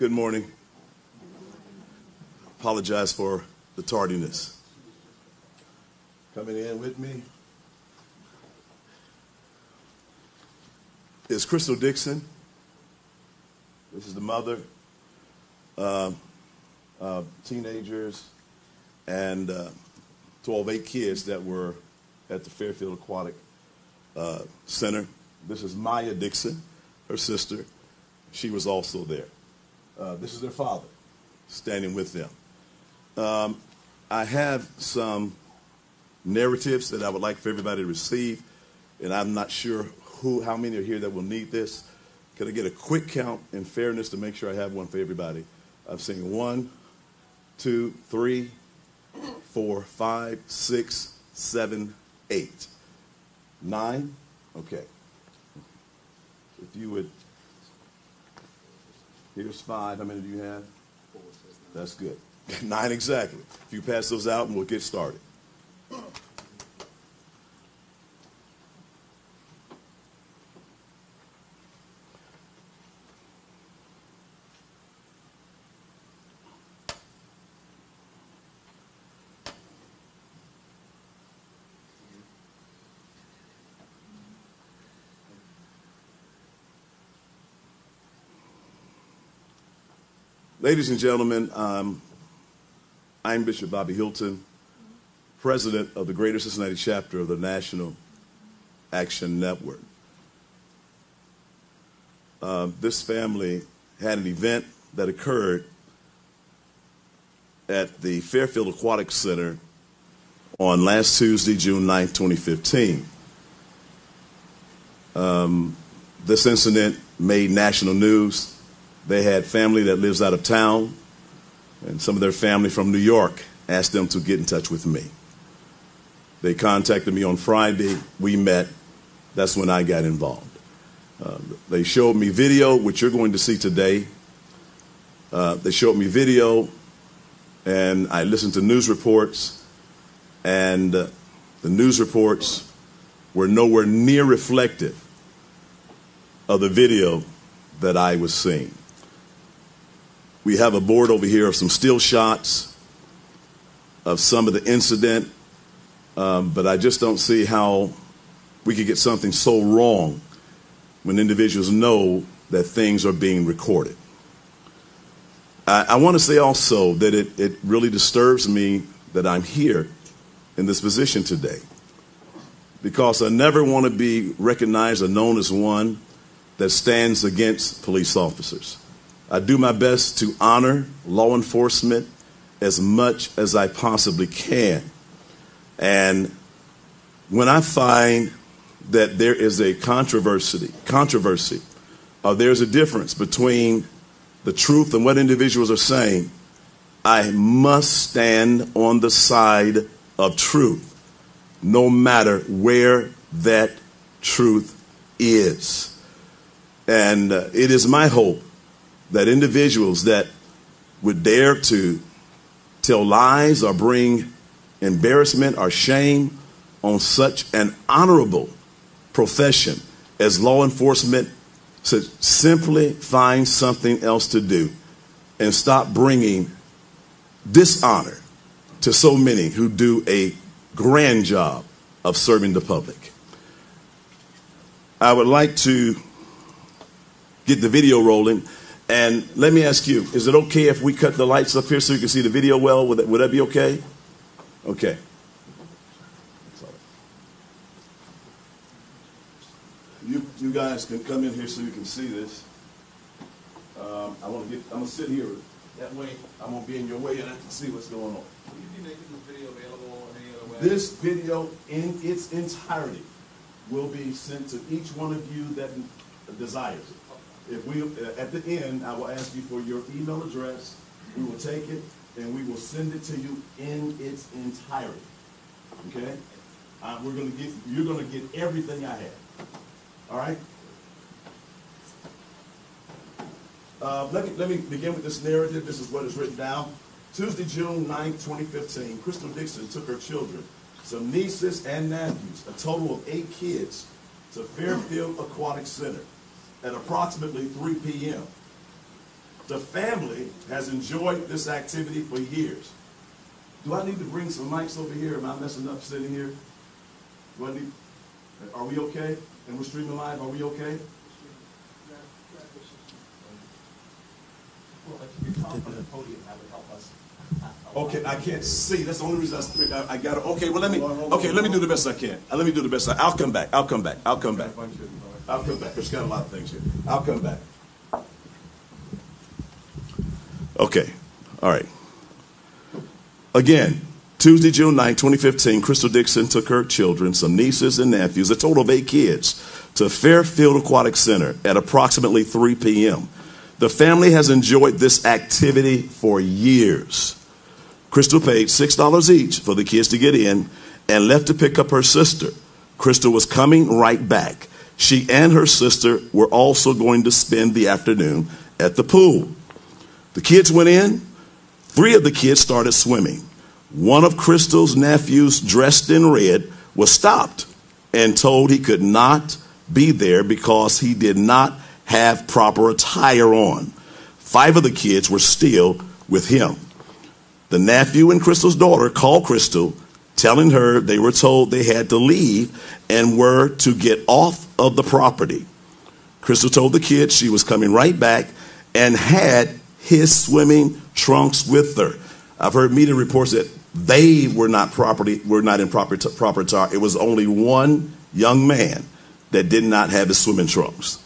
Good morning. Apologize for the tardiness. Coming in with me is Crystal Dixon. This is the mother, teenagers, and 8 kids that were at the Fairfield Aquatic Center. This is Maya Dixon, her sister. She was also there. This is their father, standing with them. I have some narratives that I would like for everybody to receive, and I'm not sure how many are here that will need this. Can I get a quick count in fairness to make sure I have one for everybody? I'm saying 1, 2, 3, 4, 5, 6, 7, 8, 9. Okay. If you would, here's 5. How many do you have? 4. That's good. 9 exactly. If you pass those out, and we'll get started. Ladies and gentlemen, I'm Bishop Bobby Hilton, president of the Greater Cincinnati chapter of the National Action Network. This family had an event that occurred at the Fairfield Aquatic Center on last Tuesday, June 9, 2015. This incident made national news. They had family that lives out of town, and some of their family from New York asked them to get in touch with me. They contacted me on Friday. We met. That's when I got involved. They showed me video, which you're going to see today. They showed me video, and I listened to news reports, and the news reports were nowhere near reflective of the video that I was seeing. We have a board over here of some still shots of some of the incident, but I just don't see how we could get something so wrong when individuals know that things are being recorded. I want to say also that it really disturbs me that I'm here in this position today, because I never want to be recognized or known as one that stands against police officers. I do my best to honor law enforcement as much as I possibly can. And when I find that there is a controversy, or there's a difference between the truth and what individuals are saying, I must stand on the side of truth, no matter where that truth is. And it is my hope that individuals that would dare to tell lies or bring embarrassment or shame on such an honorable profession as law enforcement should simply find something else to do and stop bringing dishonor to so many who do a grand job of serving the public. I would like to get the video rolling. And let me ask you, is it okay if we cut the lights up here so you can see the video well? Would that be okay? Okay. You guys can come in here so you can see this. I'm gonna sit here. That way I'm gonna be in your way and I can see what's going on. Will you be making this video available any other way? This video in its entirety will be sent to each one of you that desires it. If we, at the end, I will ask you for your email address. We will take it and we will send it to you in its entirety. Okay? You're gonna get everything I have. All right? Let me begin with this narrative. This is what is written down. Tuesday, June 9th, 2015, Crystal Dixon took her children, some nieces and nephews, a total of 8 kids, to Fairfield Aquatic Center at approximately 3 p.m. The family has enjoyed this activity for years. Do I need to bring some mics over here? Am I messing up sitting here? Do I need, are we okay? And we're streaming live, are we okay? Well, if you could talk on the podium, that would help us. Okay, I can't see. That's the only reason I got it. Okay, well, let me do the best I can. Let me do the best I'll come back. I'll come back. I'll come back. I'll come back. There's got a lot of things here. I'll come back. Okay. All right. Again, Tuesday, June 9, 2015, Crystal Dixon took her children, some nieces and nephews, a total of 8 kids, to Fairfield Aquatic Center at approximately 3 p.m. The family has enjoyed this activity for years. Crystal paid $6 each for the kids to get in and left to pick up her sister. Crystal was coming right back. She and her sister were also going to spend the afternoon at the pool. The kids went in. 3 of the kids started swimming. One of Crystal's nephews, dressed in red, was stopped and told he could not be there because he did not have proper attire on. 5 of the kids were still with him. The nephew and Crystal's daughter called Crystal, telling her they were told they had to leave and were to get off of the property. Crystal told the kids she was coming right back and had his swimming trunks with her. I've heard media reports that they were not in proper attire. It was only one young man that did not have his swimming trunks.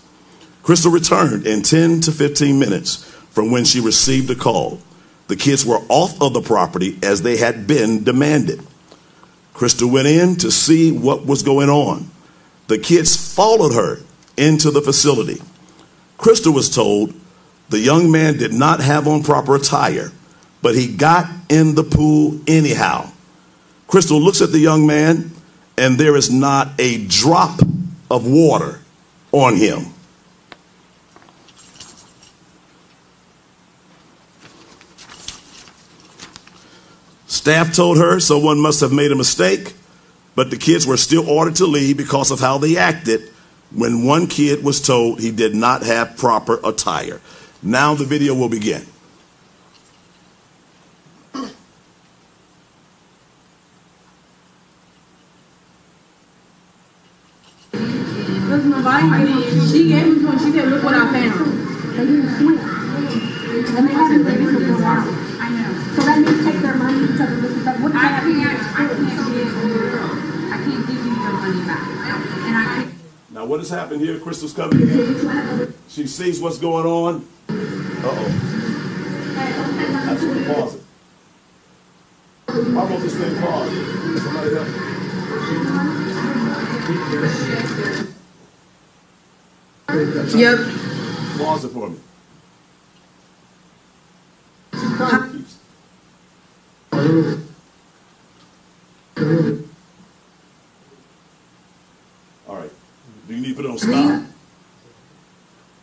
Crystal returned in 10 to 15 minutes from when she received a call. The kids were off of the property as they had been demanded. Crystal went in to see what was going on. The kids followed her into the facility. Crystal was told the young man did not have on proper attire, but he got in the pool anyhow. Crystal looks at the young man, and there is not a drop of water on him. Staff told her someone must have made a mistake, but the kids were still ordered to leave because of how they acted when one kid was told he did not have proper attire. Now the video will begin. She gave me one. She said, "Look what I found." And they haven't been able to go out. I know. So that means take their money because of this. But what I can't give you your money back. And I can't. Now what has happened here? Crystal's coming in. She sees what's going on. Uh-oh. I just want to pause it. I want this thing paused. Somebody help me. Yep. Pause it for me. All right. Do you need to put it on stop?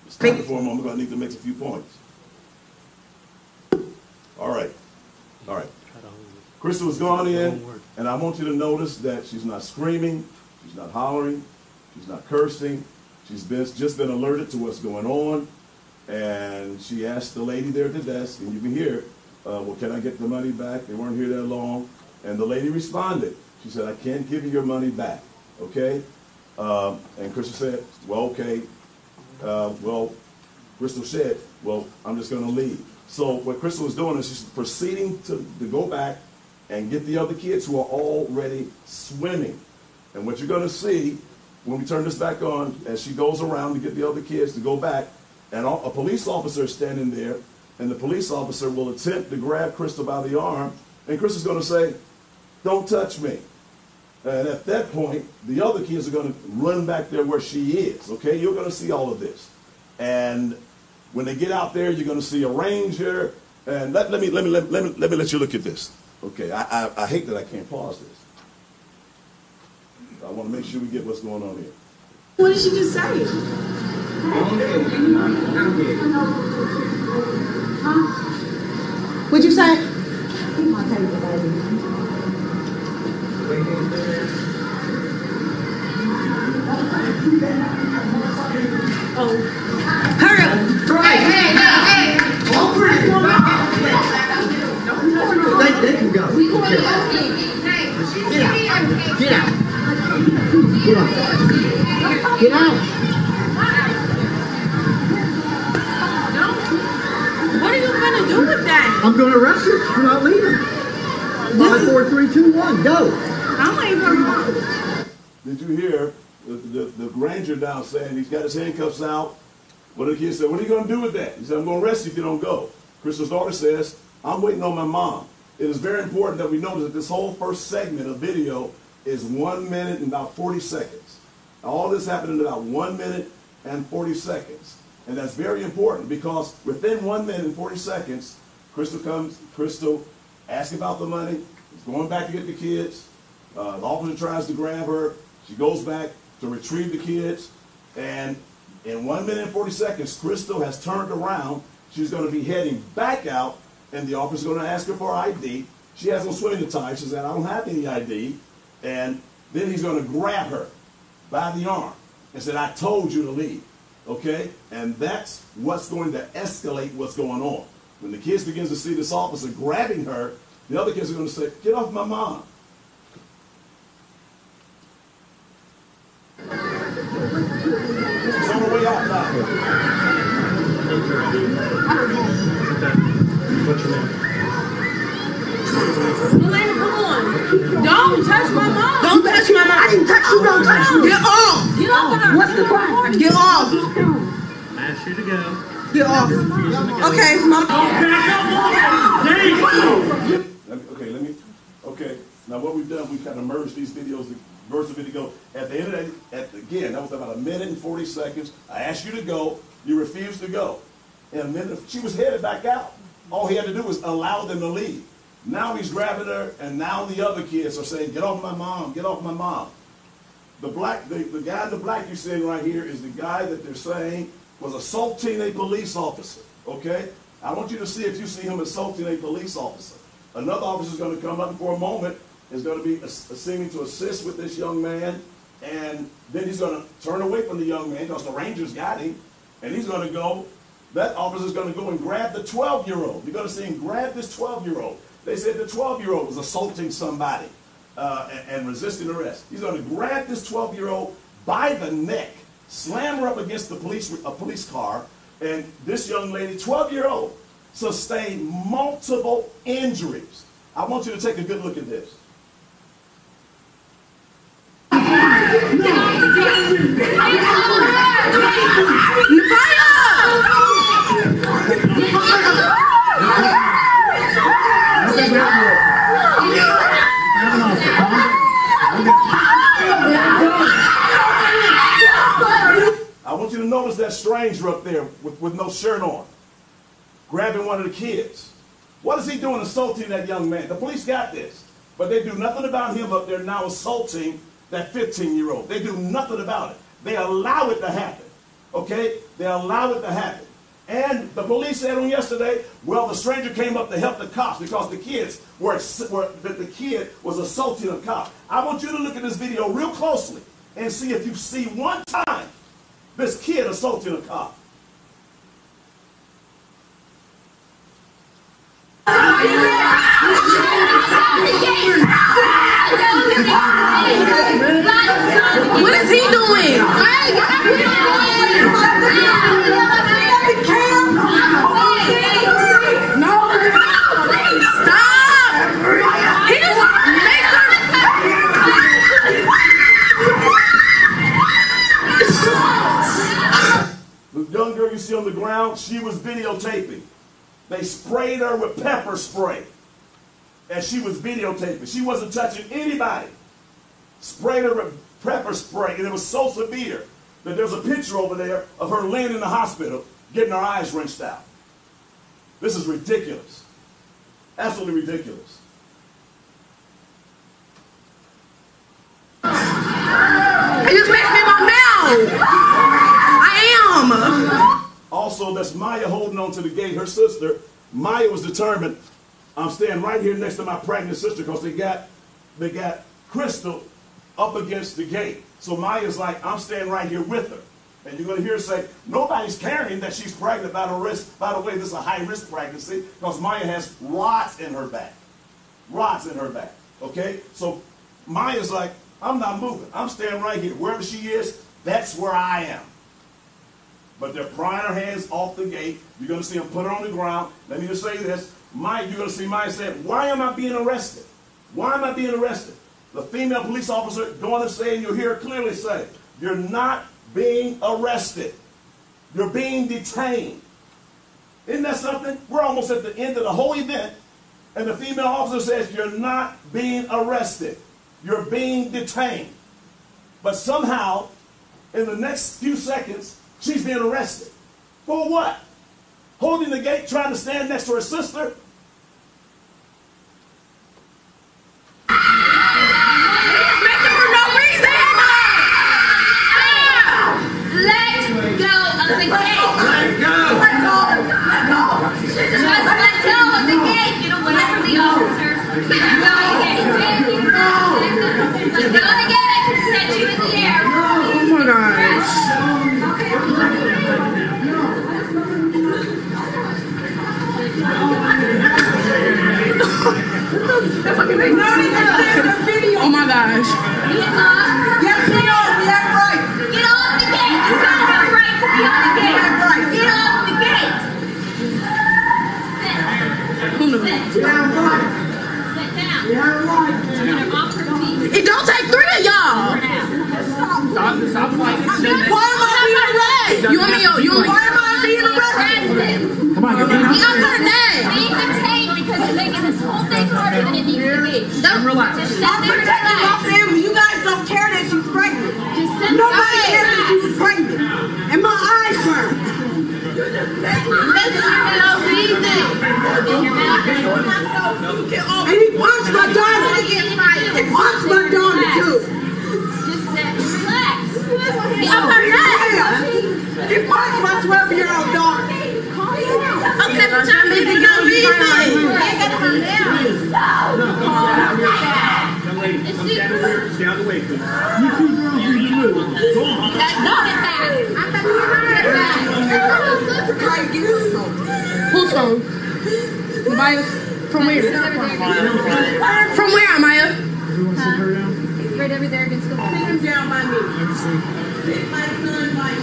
Stop it for a moment. I need to make a few points. All right. All right. Crystal has gone in, and I want you to notice that she's not screaming, she's not hollering, she's not cursing. She's just been alerted to what's going on, and she asked the lady there at the desk, and you can hear, well, can I get the money back? They weren't here that long. And the lady responded. She said, I can't give you your money back, okay? And Crystal said, well, okay. Well, Crystal said, well, I'm just going to leave. So what Crystal was doing is she's proceeding to go back and get the other kids who are already swimming. And what you're going to see when we turn this back on, as she goes around to get the other kids to go back, and a police officer is standing there, and the police officer will attempt to grab Crystal by the arm, and Crystal's going to say, don't touch me. And at that point, the other kids are going to run back there where she is, okay? You're going to see all of this. And when they get out there, you're going to see a ranger, and let me let you look at this. Okay, I hate that I can't pause this. I want to make sure we get what's going on here. What did she just say? Huh? What'd you say? Oh. Hurry up. Hey. Get out. Get out. Get out. What are you gonna do with that? I'm going to arrest you for not leaving. 5, 4, 3, 2, 1, go. I'm waiting for him. Did you hear the Granger down saying he's got his handcuffs out? One of the kids said, what are you going to do with that? He said, I'm going to arrest you if you don't go. Crystal's daughter says, I'm waiting on my mom. It is very important that we notice that this whole first segment of video is 1 minute and about 40 seconds. All this happened in about 1 minute and 40 seconds. And that's very important because within 1 minute and 40 seconds, Crystal asks about the money, is going back to get the kids. The officer tries to grab her. She goes back to retrieve the kids. And in 1 minute and 40 seconds, Crystal has turned around. She's going to be heading back out, and the officer's going to ask her for ID. She has no swimming attire. She said, I don't have any ID. And then he's going to grab her by the arm and said, I told you to leave. Okay? And that's what's going to escalate what's going on. When the kids begin to see this officer grabbing her, the other kids are going to say, get off my mom. She's on her way out now. What's your name? Elena, come on. Don't touch my mom. Don't touch my mom. I didn't touch you. Don't touch me. Get off. Get off of her. What's the crime? Get off. I asked you to go. Get off. Okay, mom. Okay, now what we've done, we've kind of merged these videos, the verse of video. At the end of that, again, that was about 1 minute and 40 seconds. I asked you to go. You refused to go. And a minute, she was headed back out. All he had to do was allow them to leave. Now he's grabbing her, and now the other kids are saying, get off my mom, get off my mom. The guy in the black you're seeing right here is the guy that they're saying was assaulting a police officer, okay? I want you to see if you see him assaulting a police officer. Another officer is going to come up for a moment, is going to be seeming to assist with this young man, and then he's going to turn away from the young man because the Rangers got him, and he's going to go, that officer is going to go and grab the 12-year-old. You're going to see him grab this 12-year-old. They said the 12-year-old was assaulting somebody and resisting arrest. He's going to grab this 12-year-old by the neck, slam her up against a police car, and this young lady, 12-year-old, sustained multiple injuries. I want you to take a good look at this. I want you to notice that stranger up there with no shirt on, grabbing one of the kids. What is he doing assaulting that young man? The police got this, but they do nothing about him up there now assaulting that 15-year-old. They do nothing about it. They allow it to happen, okay? They allow it to happen. And the police said on yesterday, well, the stranger came up to help the cops because the kid was assaulting a cop. I want you to look at this video real closely and see if you see one time this kid assaulting a cop. What is he doing? The young girl you see on the ground, she was videotaping. They sprayed her with pepper spray. And she was videotaping. She wasn't touching anybody. Sprayed her with pepper spray. And it was so severe that there's a picture over there of her laying in the hospital getting her eyes wrenched out. This is ridiculous. Absolutely ridiculous. It just makes me my mouth. I am. Also, that's Maya holding on to the gate. Her sister, Maya, was determined, I'm staying right here next to my pregnant sister because they got Crystal up against the gate. So Maya's like, I'm staying right here with her. And you're going to hear her say, nobody's carrying that she's pregnant. By the way, this is a high-risk pregnancy because Maya has rods in her back. Rods in her back. Okay? So Maya's like, I'm not moving. I'm staying right here. Wherever she is, that's where I am. But they're prying her hands off the gate. You're going to see them put her on the ground. Let me just say this. Maya, you're going to see Maya say, why am I being arrested? Why am I being arrested? The female police officer going to say, and you'll hear her clearly say, you're not being arrested. You're being detained. Isn't that something? We're almost at the end of the whole event, and the female officer says, you're not being arrested. You're being detained. But somehow, in the next few seconds, she's being arrested. For what? Holding the gate, trying to stand next to her sister. Oh my gosh. Yes, we are. We have right. Get off the gate. You don't have a right to be on the gate. Get off the gate. Sit. We have right. Sit down. We have right. Get off her feet. It don't take three of y'all. Stop fighting. Why am I being arrested? You want me? Why am I being arrested? Come on, Get off her name. Being detained because you're making this whole thing harder than it needs to be. Don't relax. Just sit I'm there and protecting my relax. family. You guys don't care that she's pregnant. Just sit Nobody there cares and that she was pregnant. And my eyes burn. Listen, you're not breathing. Open your mouth. And he punched my daughter. He punched my daughter too. Just sit and relax. Get off her neck. He punched my 12-year-old daughter. Okay, but you're making no reason. Young lady, come down here. Stay out of the way, please. You two girls need to move. Go on. Who's phone? Maya's. From where? From where, Maya? Right over there against the wall. Take him down by me. Take my son by me.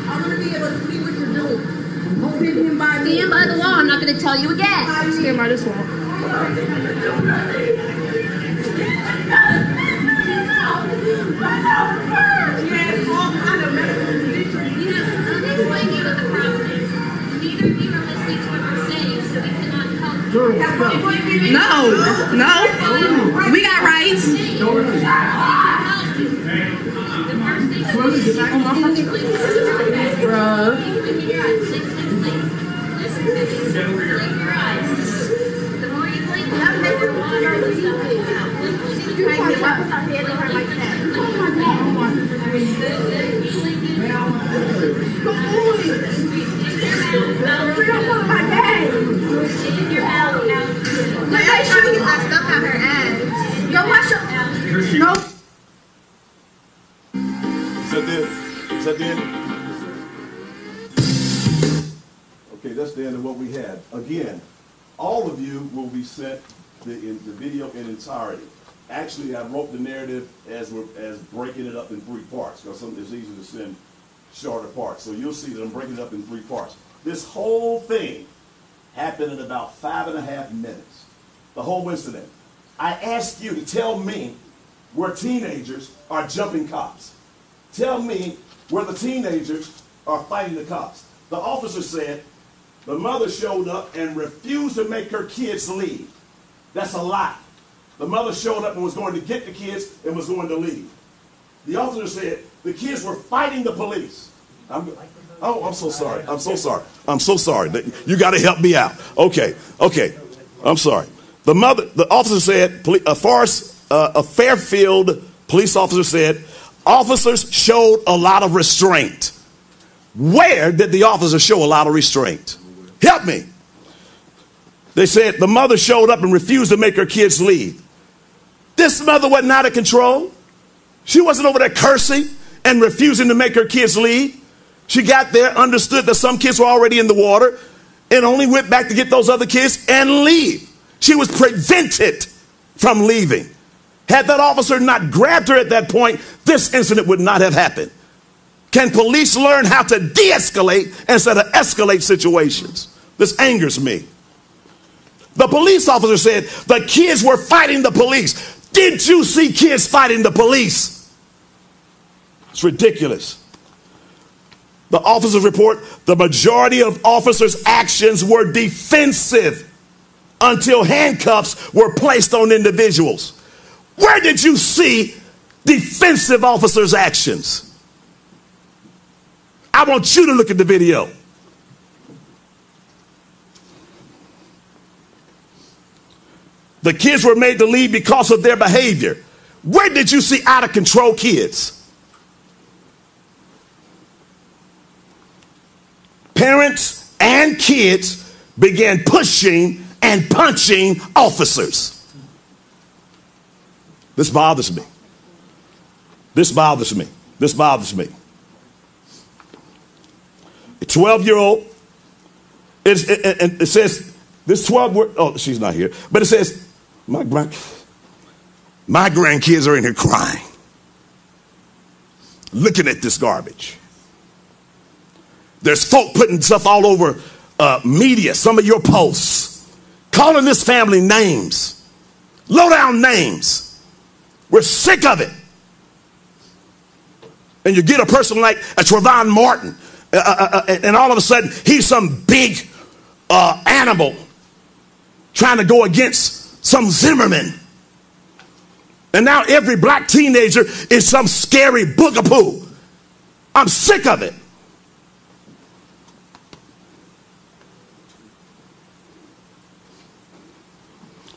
I want to be able to see what you're doing. Take him by me. Stand by the wall. I'm not going to tell you again. Stand by this wall. She has all kind of medical conditions. We have nothing to blame you with the problem is. Neither of you are listening to what we're saying, so we cannot help you. No. We got rights. We can help you. The first thing that we should do is Bruh. blink your eyes. Blink, blink, blink. Listen to me. Blink your eyes. The more you blink, the more your water and stuff will come out. Blink, blink, blink. Blink, blink, blink. Is that the end? Okay, that's the end of what we had. Again, all of you will be sent the video in entirety. Actually, I wrote the narrative as breaking it up in 3 parts because it's easy to send shorter parts. So you'll see that I'm breaking it up in 3 parts. This whole thing happened in about 5.5 minutes. The whole incident. I asked you to tell me where teenagers are jumping cops. Tell me where the teenagers are fighting the cops. The officer said the mother showed up and refused to make her kids leave. That's a lie. The mother showed up and was going to get the kids and was going to leave. The officer said the kids were fighting the police. I'm so sorry. I'm so sorry. I'm so sorry. You got to help me out. Okay. I'm sorry. The officer said, a Fairfield police officer said, officers showed a lot of restraint. Where did the officer show a lot of restraint? Help me. They said the mother showed up and refused to make her kids leave. This mother wasn't out of control. She wasn't over there cursing and refusing to make her kids leave. She got there, understood that some kids were already in the water, and only went back to get those other kids and leave. She was prevented from leaving. Had that officer not grabbed her at that point, this incident would not have happened. Can police learn how to de-escalate instead of escalate situations? This angers me. The police officer said the kids were fighting the police. Did you see kids fighting the police? It's ridiculous. The officers report the majority of officers' actions were defensive until handcuffs were placed on individuals. Where did you see defensive officers' actions? I want you to look at the video. The kids were made to leave because of their behavior. Where did you see out of control kids? Parents and kids began pushing and punching officers. This bothers me. This bothers me. This bothers me. A 12-year-old, it says, this 12, oh, she's not here, but it says, my grandkids are in here crying, looking at this garbage. There's folk putting stuff all over media, some of your posts, calling this family names, low-down names. We're sick of it. And you get a person like a Trayvon Martin, and all of a sudden he's some big animal trying to go against some Zimmerman. And now every black teenager is some scary boogapoo. I'm sick of it.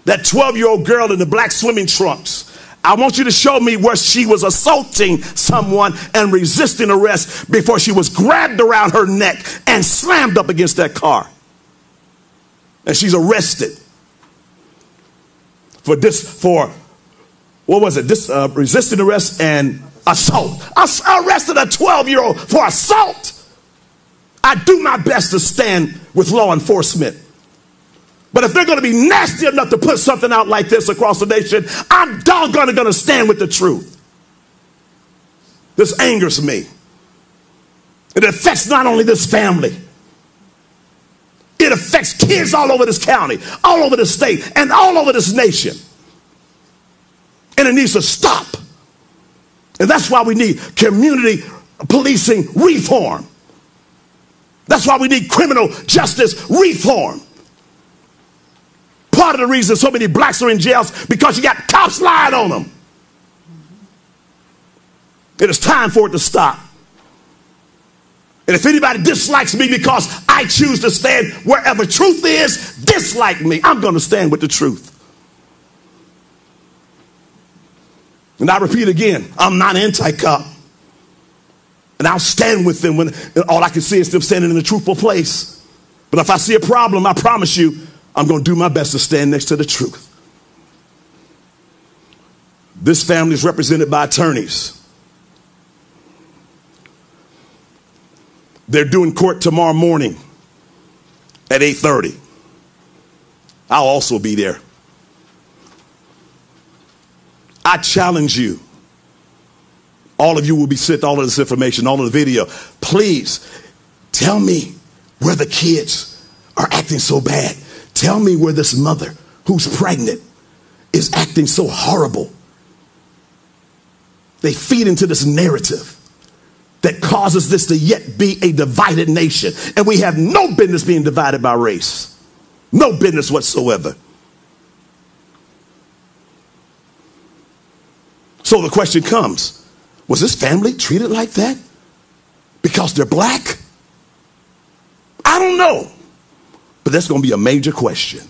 That 12-year-old girl in the black swimming trunks, I want you to show me where she was assaulting someone and resisting arrest before she was grabbed around her neck and slammed up against that car. And she's arrested for what was it? Resisting arrest and assault. I arrested a 12-year-old for assault. I do my best to stand with law enforcement. But if they're going to be nasty enough to put something out like this across the nation, I'm doggone going to stand with the truth. This angers me. It affects not only this family, it affects kids all over this county, all over the state, and all over this nation. And it needs to stop. And that's why we need community policing reform. That's why we need criminal justice reform. Part of the reason so many blacks are in jails because you got cops lying on them. It is time for it to stop. And if anybody dislikes me because I choose to stand wherever truth is, dislike me. I'm going to stand with the truth. And I repeat again, I'm not anti-cop. And I'll stand with them when all I can see is them standing in a truthful place. But if I see a problem, I promise you, I'm going to do my best to stand next to the truth. This family is represented by attorneys. They're doing court tomorrow morning at 8:30. I'll also be there. I challenge you. All of you will be sent all of this information, all of the video. Please tell me where the kids are acting so bad. Tell me where this mother who's pregnant is acting so horrible. They feed into this narrative that causes this to yet be a divided nation. And we have no business being divided by race. No business whatsoever. So the question comes, was this family treated like that because they're black? I don't know. But that's going to be a major question.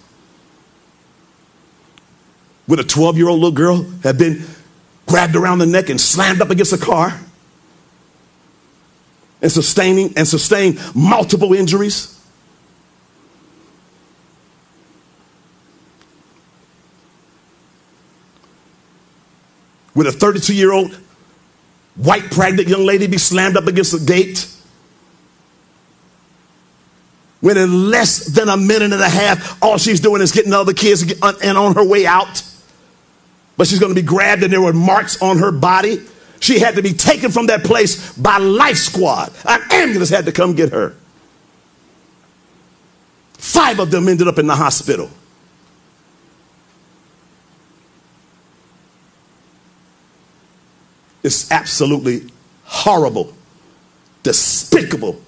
Would a 12-year-old little girl have been grabbed around the neck and slammed up against a car and sustained multiple injuries? Would a 32-year-old white pregnant young lady be slammed up against a gate when in less than a minute and a half, all she's doing is getting the other kids and on her way out. But she's going to be grabbed and there were marks on her body. She had to be taken from that place by Life Squad. An ambulance had to come get her. 5 of them ended up in the hospital. It's absolutely horrible, despicable,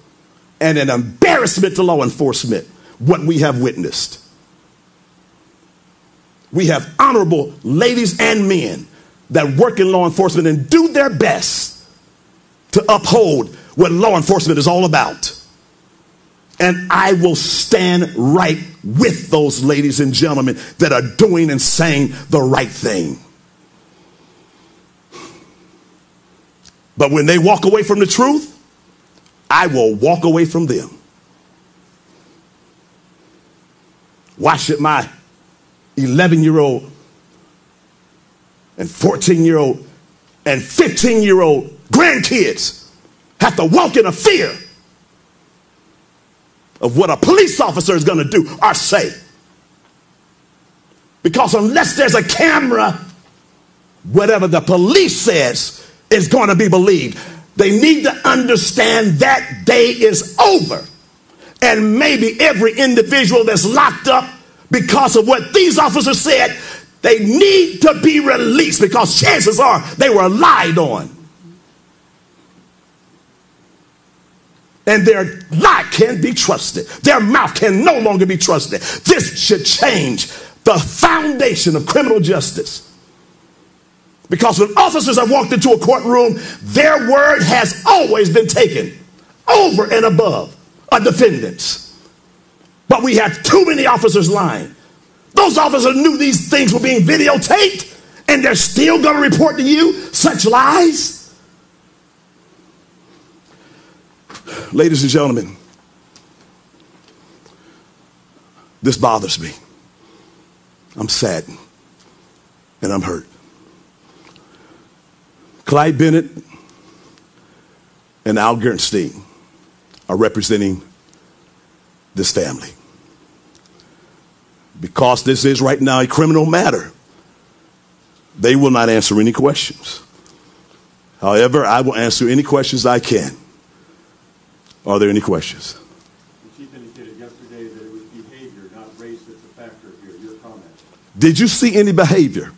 and an embarrassment to law enforcement what we have witnessed. We have honorable ladies and men that work in law enforcement and do their best to uphold what law enforcement is all about. And I will stand right with those ladies and gentlemen that are doing and saying the right thing. But when they walk away from the truth, I will walk away from them. Why should my 11-year-old and 14-year-old and 15-year-old grandkids have to walk in a fear of what a police officer is going to do or say? Because unless there's a camera, whatever the police says is going to be believed. They need to understand that day is over. And maybe every individual that's locked up because of what these officers said, they need to be released because chances are they were lied on. And their lie can't be trusted. Their mouth can no longer be trusted. This should change the foundation of criminal justice. Because when officers have walked into a courtroom, their word has always been taken over and above a defendant's. But we have too many officers lying. Those officers knew these things were being videotaped, and they're still going to report to you such lies. Ladies and gentlemen, this bothers me. I'm saddened and I'm hurt. Clyde Bennett and Al Gernstein are representing this family. Because this is right now a criminal matter, they will not answer any questions. However, I will answer any questions I can. Are there any questions? The chief indicated yesterday that it was behavior, not race, that's a factor here. Your comment. Did you see any behavior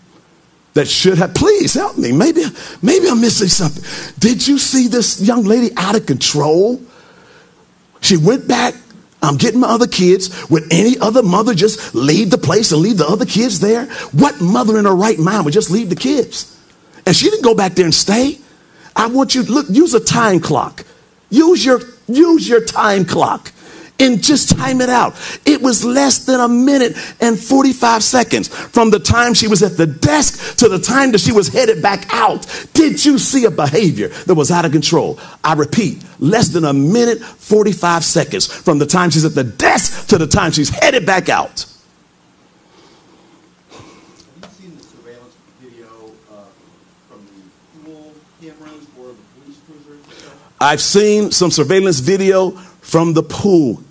that should have, please help me, maybe I'm missing something. Did you see this young lady out of control? She went back, I'm getting my other kids. Would any other mother just leave the place and leave the other kids there? What mother in her right mind would just leave the kids? And she didn't go back there and stay. I want you to look, use a time clock. Use your time clock and just time it out. It was less than a minute and 45 seconds from the time she was at the desk to the time that she was headed back out. Did you see a behavior that was out of control? I repeat, less than a minute, 45 seconds from the time she's at the desk to the time she's headed back out. Have you seen the surveillance video from the pool cameras or the police cruisers? I've seen some surveillance video from the pool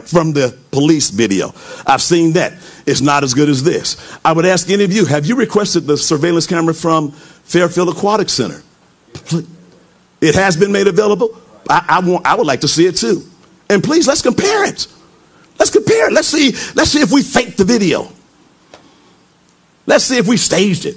from the police video. I've seen that. It's not as good as this. I would ask any of you, have you requested the surveillance camera from Fairfield Aquatic Center? It has been made available. I would like to see it too. And please, let's compare it. Let's compare it. Let's see if we faked the video. Let's see if we staged it.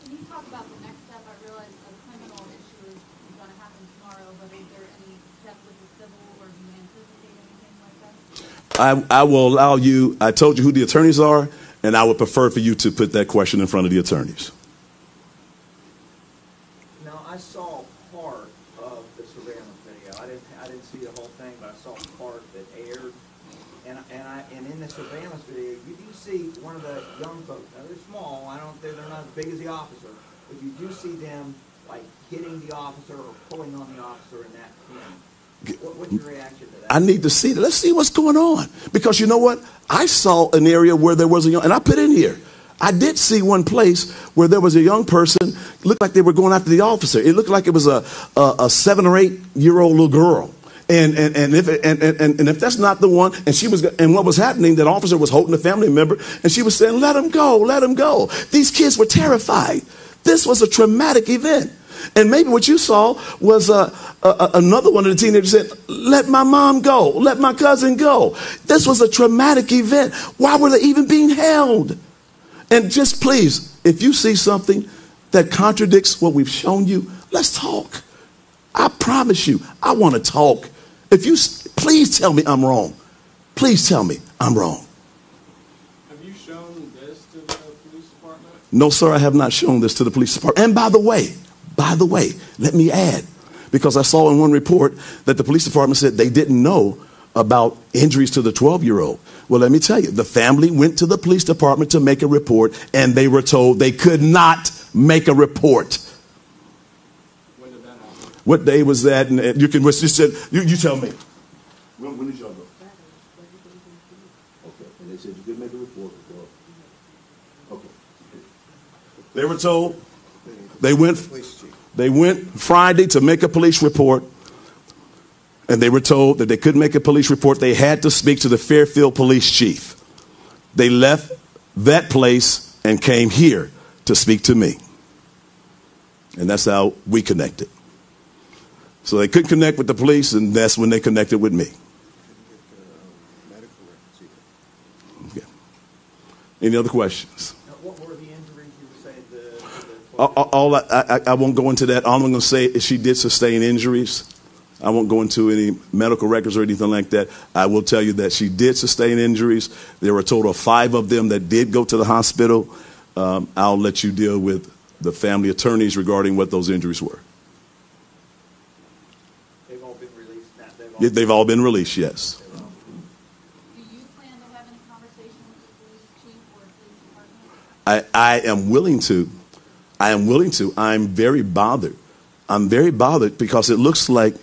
Can you talk about the next step? I realize a criminal issue is going to happen tomorrow, but is there any steps with the civil, or do you anticipate anything like that? I will allow you, I told you who the attorneys are, and I would prefer for you to put that question in front of the attorneys. Now, I saw part of the surveillance video. I didn't see the whole thing, but I saw part that aired. And in the surveillance video, you do see one of the young folks. Now, they're small. They're not as big as the officer, but you do see them like hitting the officer or pulling on the officer in that scene. What's your reaction to that? I need to see that. Let's see what's going on. Because you know what? I saw an area where there was a young, and I put in here, I did see one place where there was a young person, looked like they were going after the officer. It looked like it was a 7 or 8 year old little girl. if that's not the one, and what was happening, that officer was holding a family member, and she was saying, let him go, let him go. These kids were terrified. This was a traumatic event. And maybe what you saw was another one of the teenagers said, let my mom go, let my cousin go. This was a traumatic event. Why were they even being held? And just please, if you see something that contradicts what we've shown you, let's talk. I promise you, I want to talk. Please tell me I'm wrong. Please tell me I'm wrong. Have you shown this to the police department? No, sir, I have not shown this to the police department. And by the way, let me add, because I saw in one report that the police department said they didn't know about injuries to the 12-year-old. Well, let me tell you, the family went to the police department to make a report, and they were told they could not make a report. When did that happen? What day was that? And you can just said, you tell me. When did y'all go? Okay, and they said you could make a report. Okay. They were told they went Friday to make a police report. And they were told that they couldn't make a police report. They had to speak to the Fairfield police chief. They left that place and came here to speak to me. And that's how we connected. So they couldn't connect with the police, and that's when they connected with me. Okay. Any other questions? What were the injuries you were saying? I won't go into that. All I'm going to say is she did sustain injuries. I won't go into any medical records or anything like that. I will tell you that she did sustain injuries. There were a total of 5 of them that did go to the hospital. I'll let you deal with the family attorneys regarding what those injuries were. They've all been released now? They've all been released, yes. Do you plan to have any conversation with the police chief or police department? I am willing to. I'm very bothered. I'm very bothered because it looks like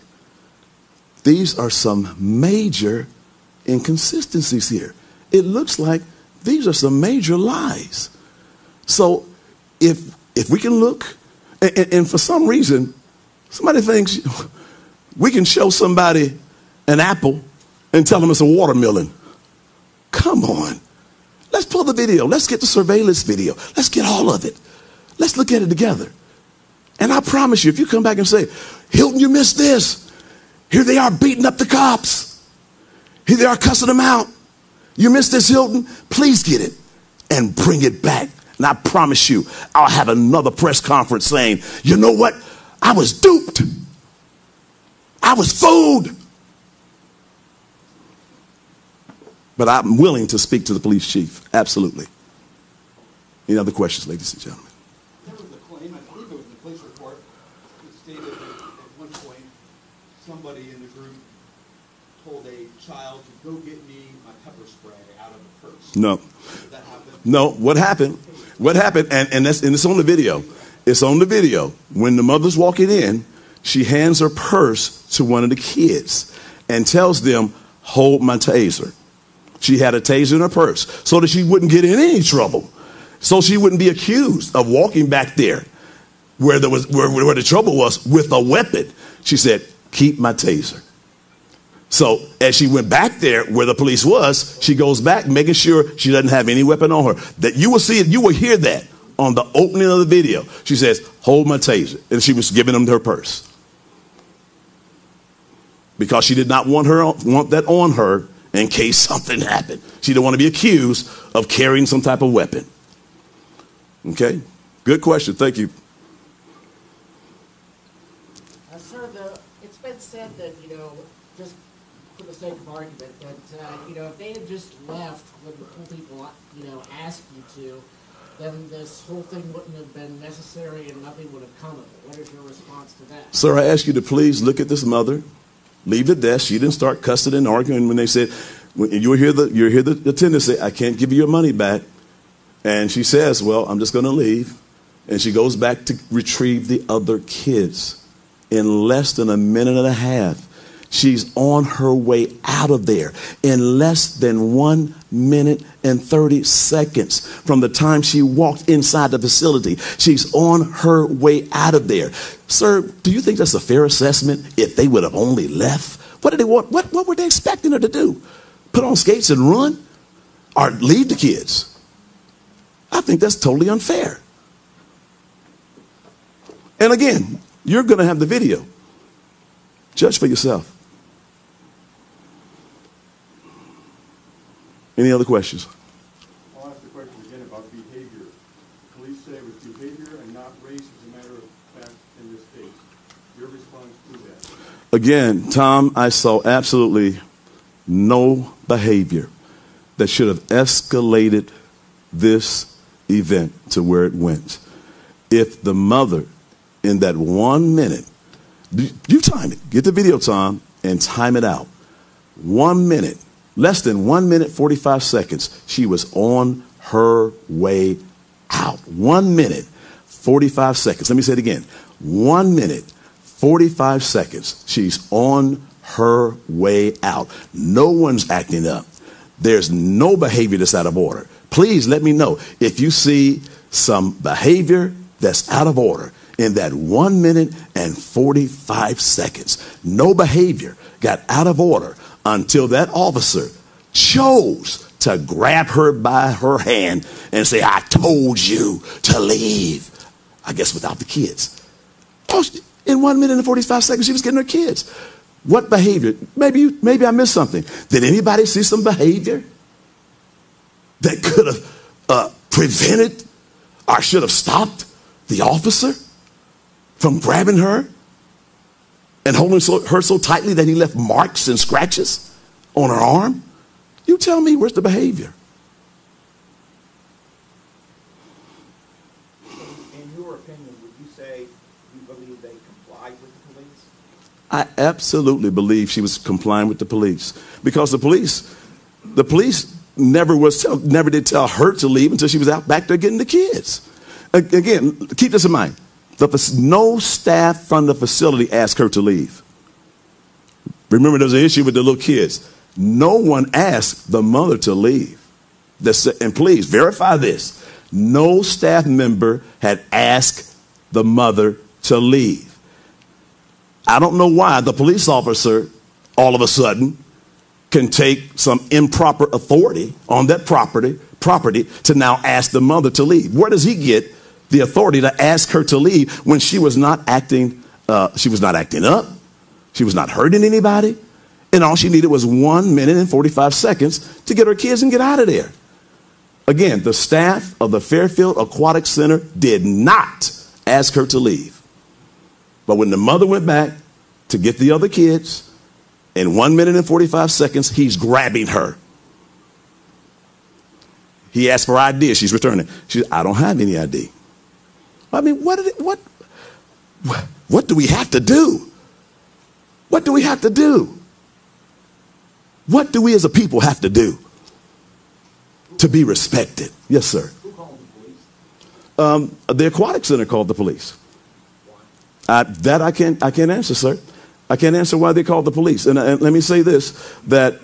these are some major inconsistencies here. It looks like these are some major lies. So if we can look, and for some reason, somebody thinks we can show somebody an apple and tell them it's a watermelon. Come on. Let's pull the video. Let's get the surveillance video. Let's get all of it. Let's look at it together. And I promise you, if you come back and say, Hilton, you missed this. Here they are beating up the cops. Here they are cussing them out. You missed this, Hilton. Please get it and bring it back. And I promise you, I'll have another press conference saying, you know what? I was duped. I was fooled. But I'm willing to speak to the police chief. Absolutely. Any other questions, ladies and gentlemen? There was a claim, I believe it was in the police report, that stated that at one point somebody in the group told a child to go get me my pepper spray out of the purse. No. Did that happen? No. What happened, and it's on the video. It's on the video. When the mother's walking in, she hands her purse to one of the kids and tells them, hold my taser. She had a taser in her purse so that she wouldn't get in any trouble. So she wouldn't be accused of walking back there where the trouble was with a weapon. She said, keep my taser. So as she went back there where the police was, she goes back making sure she doesn't have any weapon on her. That you will see it, you will hear that on the opening of the video. She says, hold my taser. And she was giving him her purse. Because she did not want that on her in case something happened. She didn't want to be accused of carrying some type of weapon. Okay? Good question. Thank you. Sir, it's been said that, just for the sake of argument, that, if they had just left when the people, asked you to, then this whole thing wouldn't have been necessary and nothing would have come of it. What is your response to that? Sir, I ask you to please look at this mother. Leave the desk. She didn't start cussing and arguing when they said, you hear the attendant say, I can't give you your money back. And she says, well, I'm just going to leave. And she goes back to retrieve the other kids. In less than a minute and a half, she's on her way out of there. In less than 1 minute and 30 seconds from the time she walked inside the facility, she's on her way out of there. Sir, do you think that's a fair assessment if they would have only left? What did they want? What were they expecting her to do? Put on skates and run? Or leave the kids? I think that's totally unfair. And again, you're going to have the video. Judge for yourself. Any other questions? I'll ask the question again about behavior. Police say it was behavior and not race as a matter of fact in this case. Your response to that? Again, Tom, I saw absolutely no behavior that should have escalated this event to where it went. If the mother, in that 1 minute, you time it. Get the video, Tom, and time it out. 1 minute. Less than 1 minute, 45 seconds. She was on her way out. 1 minute, 45 seconds. Let me say it again. 1 minute, 45 seconds. She's on her way out. No one's acting up. There's no behavior that's out of order. Please let me know if you see some behavior that's out of order in that 1 minute and 45 seconds. No behavior got out of order until that officer chose to grab her by her hand and say, I told you to leave. I guess without the kids. Oh, in 1 minute and 45 seconds, she was getting her kids. What behavior? Maybe I missed something. Did anybody see some behavior that could have prevented or should have stopped the officer from grabbing her and holding her so tightly that he left marks and scratches on her arm? You tell me, where's the behavior? In your opinion, would you say you believe they complied with the police? I absolutely believe she was complying with the police, because the police never did tell her to leave until she was out back there getting the kids. Again, keep this in mind. No staff from the facility asked her to leave. Remember, there was an issue with the little kids. No one asked the mother to leave. And please verify this. No staff member had asked the mother to leave. I don't know why the police officer all of a sudden can take some improper authority on that property to now ask the mother to leave. Where does he get the authority to ask her to leave when she was not acting up? She was not hurting anybody. And all she needed was 1 minute and 45 seconds to get her kids and get out of there. Again, the staff of the Fairfield Aquatic Center did not ask her to leave. But when the mother went back to get the other kids, in 1 minute and 45 seconds, he's grabbing her. He asked for ID. She's returning. She said, I don't have any ID. I mean, what do we have to do? What do we have to do? What do we as a people have to do to be respected? Yes, sir. Who called the police? The Aquatic Center called the police. That I can't answer, sir. I can't answer why they called the police. And let me say this, that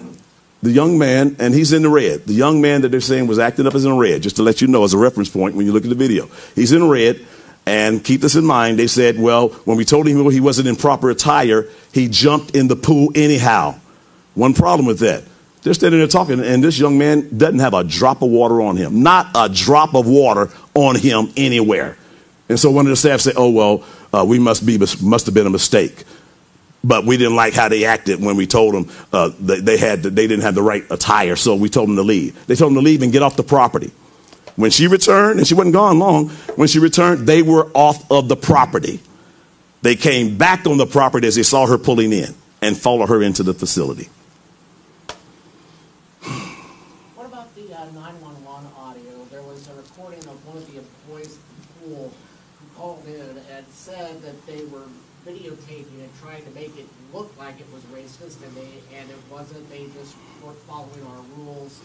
the young man, and he's in the red. The young man that they're saying was acting up as in red, just to let you know as a reference point when you look at the video. He's in red, and keep this in mind. They said, well, when we told him he wasn't in proper attire, he jumped in the pool anyhow. One problem with that. They're standing there talking, and this young man doesn't have a drop of water on him. Not a drop of water on him anywhere. And so one of the staff said, oh, well, must have been a mistake. But we didn't like how they acted when we told them they didn't have the right attire, so we told them to leave. They told them to leave and get off the property. When she returned, and she wasn't gone long, when she returned, they were off of the property. They came back on the property as they saw her pulling in and followed her into the facility. What about the 911 audio? There was a recording of one of the employees at the pool who called in and said that they were videotaping and trying to make it look like it was racist, and it wasn't. They just weren't following our rules.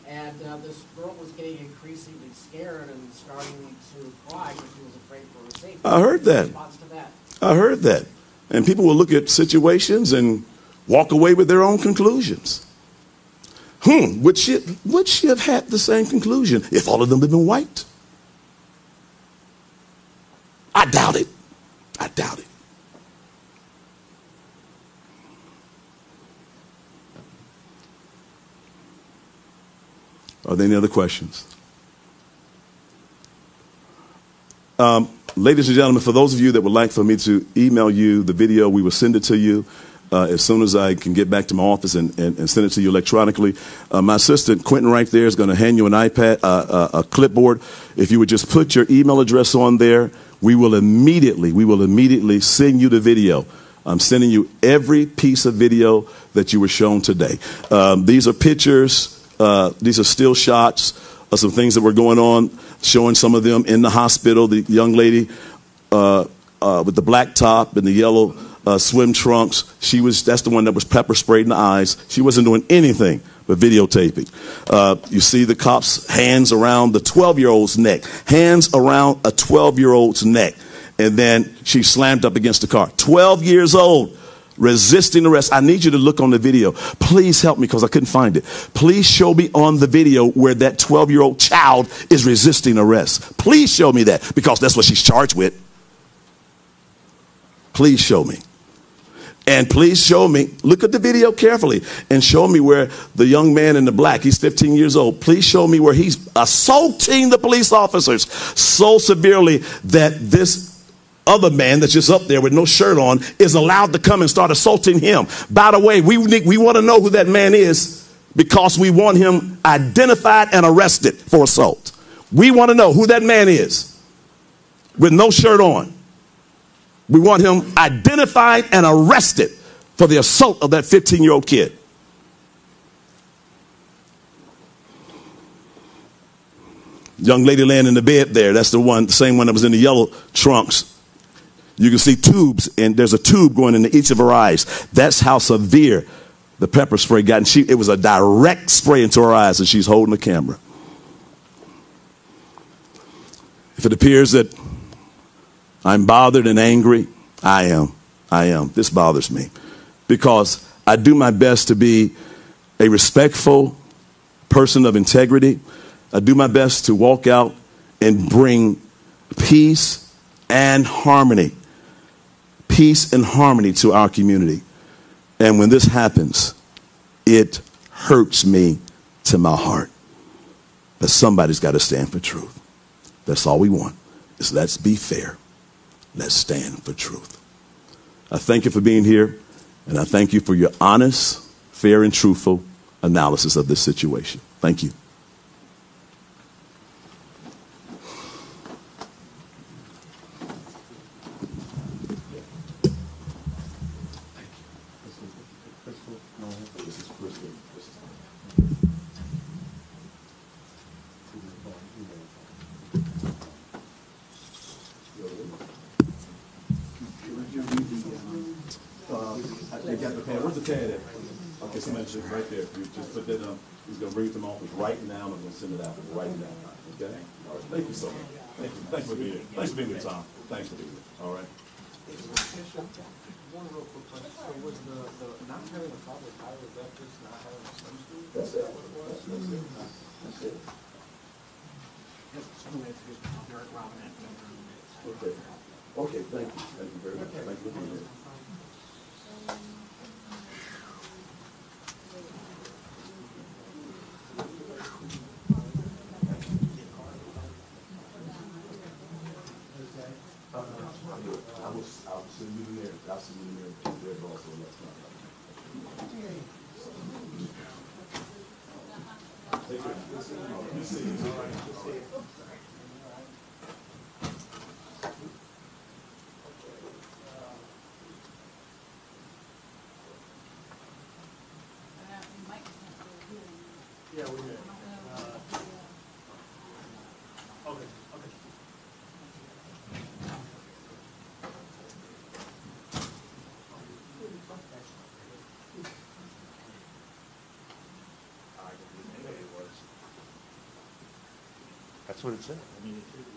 And this girl was getting increasingly scared and starting to cry because she was afraid for her safety. I heard that. Response to that? I heard that. And people will look at situations and walk away with their own conclusions. Would she have had the same conclusion if all of them had been white? I doubt it. I doubt it. Are there any other questions? Ladies and gentlemen, for those of you that would like for me to email you the video, we will send it to you as soon as I can get back to my office and send it to you electronically. My assistant, Quentin, right there is going to hand you an iPad, a clipboard. If you would just put your email address on there, we will immediately send you the video. I'm sending you every piece of video that you were shown today. These are pictures. These are still shots of some things that were going on, showing some of them in the hospital. The young lady with the black top and the yellow swim trunks, that's the one that was pepper sprayed in the eyes. She wasn't doing anything but videotaping. You see the cop's hands around the 12-year-old's neck, hands around a 12-year-old's neck. And then she slammed up against the car. 12 years old, resisting arrest. I need you to look on the video. Please help me because I couldn't find it. Please show me on the video where that 12-year-old child is resisting arrest. Please show me that because that's what she's charged with. Please show me. And please show me, look at the video carefully and show me where the young man in the black, he's 15 years old. Please show me where he's assaulting the police officers so severely that this other man that's just up there with no shirt on is allowed to come and start assaulting him. By the way, we want to know who that man is because we want him identified and arrested for assault. We want to know who that man is with no shirt on. We want him identified and arrested for the assault of that 15-year-old kid. Young lady laying in the bed there, that's the same one that was in the yellow trunks. You can see tubes, and there's a tube going into each of her eyes. That's how severe the pepper spray got. And it was a direct spray into her eyes, and she's holding the camera. If it appears that I'm bothered and angry, I am. This bothers me because I do my best to be a respectful person of integrity. I do my best to walk out and bring peace and harmony. Peace and harmony to our community. And when this happens, it hurts me to my heart. But somebody's got to stand for truth. That's all we want is let's be fair. Let's stand for truth. I thank you for being here, and I thank you for your honest, fair, and truthful analysis of this situation. Thank you. Where's the pad at? Okay, somebody just right there. You just put that on. He's going to bring it to my office right now. I'm going to send it out right now. Okay? All right. Thank you so much. Thank you. Thanks for being here. Thanks for being here, Tom. Thanks for being here. All right. One real quick question. So was the not having a father power, was that just not having a son school? That's it. That's it. Okay. Okay, thank you. Thank you very much. Thank you for being here. I'll send you the mayor. I'll send you the mayor. There's also take care. You see it. All right. Yeah, we did. Okay. That's what it said. I mean, it should be.